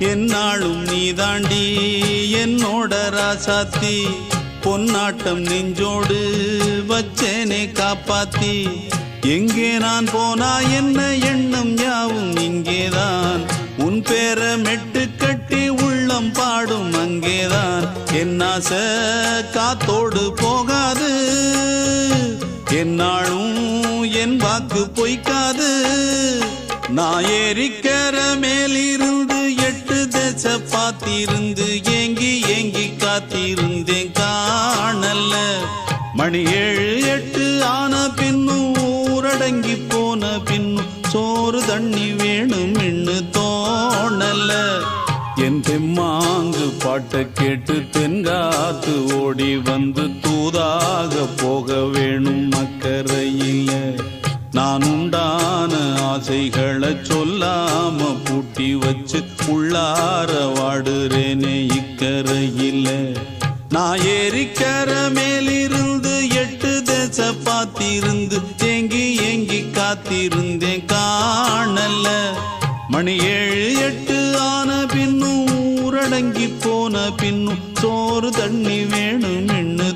என்னாலும் நீதாண்டி என்னோட ராசாத்தி பொன்னாட்டம் நெஞ்சோடு வச்சேனே காப்பாத்தி எங்கே நான் போனா என்ன எண்ணம் யாவும் இங்கேதான் உன் பேர மெட்டு கட்டி உள்ளம் பாடும் அங்கேதான் என் ஆசை காத்தோடு போகாது என்னாலும் என் வாக்கு பொய்க்காது நான் ஏறிக்கர மேலிருந்து 8 தேச பார்த்திருந்து ஏங்கி ஏங்கி காத்திருந்தேன் காணல்ல மணி 7 8 ஆன பின்னும் ஊரடங்கி போன பின்னும் சோறு தண்ணி வேணும் இன்னு தோணல என் தெம்மாங்கு பாட்டை கேட்டு தென்காத்து ஓடி வந்து தூதாக போக வேணும் அக்கறையில நான் உண்டான ஆசைகளை சொல்லாம பூட்டி வச்சு உள்ளார வாடுறேனே இக்கரையில நான் ஏறிக்கர மேலிருந்து 8 தேச பார்த்திருந்து ஏங்கி ஏங்கி காத்திருந்தேன் காணல மணி 7 8 ஆன பின்னும் ஊரடங்கி போன பின்னும் சோறு தண்ணி வேணும் இன்னு